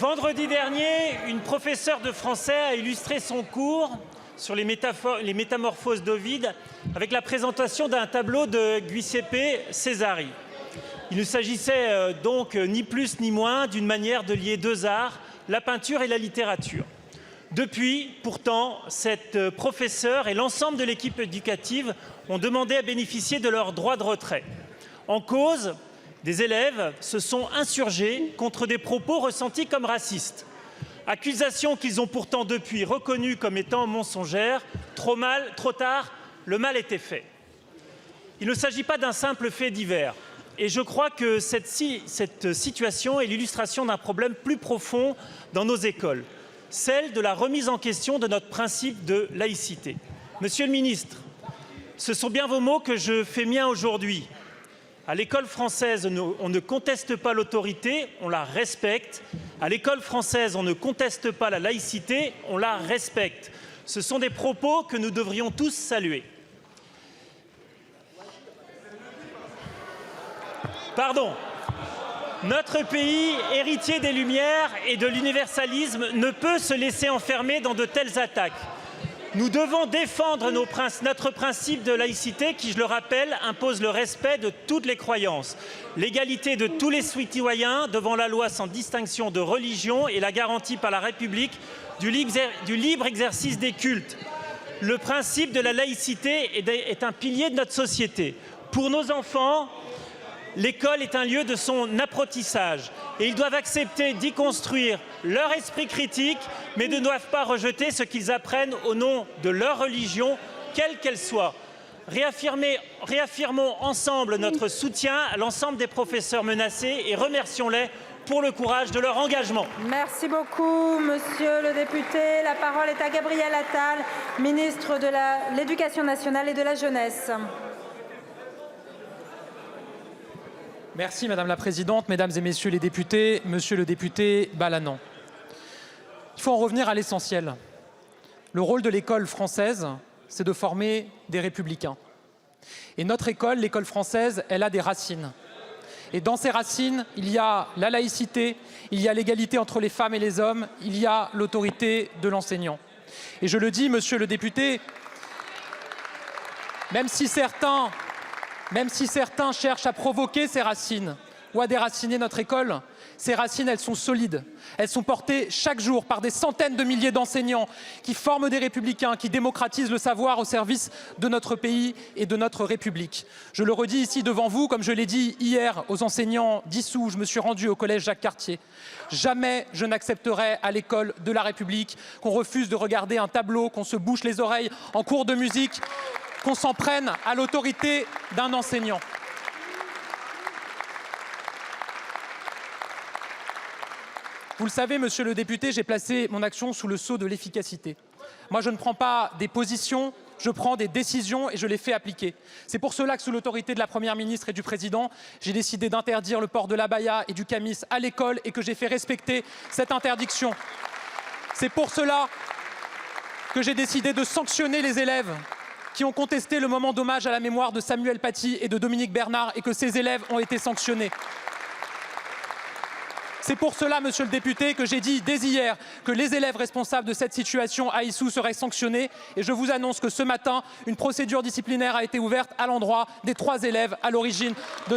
Vendredi dernier, une professeure de français a illustré son cours sur les métamorphoses d'Ovide avec la présentation d'un tableau de Giuseppe Cesari. Il ne s'agissait donc ni plus ni moins d'une manière de lier deux arts, la peinture et la littérature. Depuis, pourtant, cette professeure et l'ensemble de l'équipe éducative ont demandé à bénéficier de leur droit de retrait. En cause, des élèves se sont insurgés contre des propos ressentis comme racistes. Accusations qu'ils ont pourtant depuis reconnues comme étant mensongères. Trop tard, le mal était fait. Il ne s'agit pas d'un simple fait divers. Et je crois que cette situation est l'illustration d'un problème plus profond dans nos écoles, celle de la remise en question de notre principe de laïcité. Monsieur le ministre, ce sont bien vos mots que je fais miens aujourd'hui. À l'école française, on ne conteste pas l'autorité, on la respecte. À l'école française, on ne conteste pas la laïcité, on la respecte. Ce sont des propos que nous devrions tous saluer. Pardon. Notre pays, héritier des Lumières et de l'universalisme, ne peut se laisser enfermer dans de telles attaques. Nous devons défendre notre principe de laïcité qui, je le rappelle, impose le respect de toutes les croyances, l'égalité de tous les citoyens devant la loi sans distinction de religion et la garantie par la République du libre exercice des cultes. Le principe de la laïcité est un pilier de notre société. Pour nos enfants, l'école est un lieu de son apprentissage et ils doivent accepter d'y construire leur esprit critique, mais ne doivent pas rejeter ce qu'ils apprennent au nom de leur religion, quelle qu'elle soit. Réaffirmons ensemble notre soutien à l'ensemble des professeurs menacés et remercions-les pour le courage de leur engagement. Merci beaucoup, monsieur le député. La parole est à Gabriel Attal, ministre de l'Éducation nationale et de la jeunesse. Merci Madame la Présidente, Mesdames et Messieurs les députés, Monsieur le député Balanant. Il faut en revenir à l'essentiel. Le rôle de l'école française, c'est de former des républicains. Et notre école, l'école française, elle a des racines. Et dans ces racines, il y a la laïcité, il y a l'égalité entre les femmes et les hommes, il y a l'autorité de l'enseignant. Et je le dis, Monsieur le député, même si certains cherchent à provoquer ces racines ou à déraciner notre école, ces racines, elles sont solides. Elles sont portées chaque jour par des centaines de milliers d'enseignants qui forment des républicains, qui démocratisent le savoir au service de notre pays et de notre République. Je le redis ici devant vous, comme je l'ai dit hier aux enseignants d'Issou, je me suis rendu au collège Jacques-Cartier. Jamais je n'accepterai à l'école de la République qu'on refuse de regarder un tableau, qu'on se bouche les oreilles en cours de musique, qu'on s'en prenne à l'autorité d'un enseignant. Vous le savez, monsieur le député, j'ai placé mon action sous le sceau de l'efficacité. Moi, je ne prends pas des positions, je prends des décisions et je les fais appliquer. C'est pour cela que, sous l'autorité de la Première ministre et du Président, j'ai décidé d'interdire le port de l'abaya et du camis à l'école et que j'ai fait respecter cette interdiction. C'est pour cela que j'ai décidé de sanctionner les élèves qui ont contesté le moment d'hommage à la mémoire de Samuel Paty et de Dominique Bernard et que ces élèves ont été sanctionnés. C'est pour cela, monsieur le député, que j'ai dit dès hier que les élèves responsables de cette situation à Issou seraient sanctionnés et je vous annonce que ce matin, une procédure disciplinaire a été ouverte à l'endroit des 3 élèves à l'origine de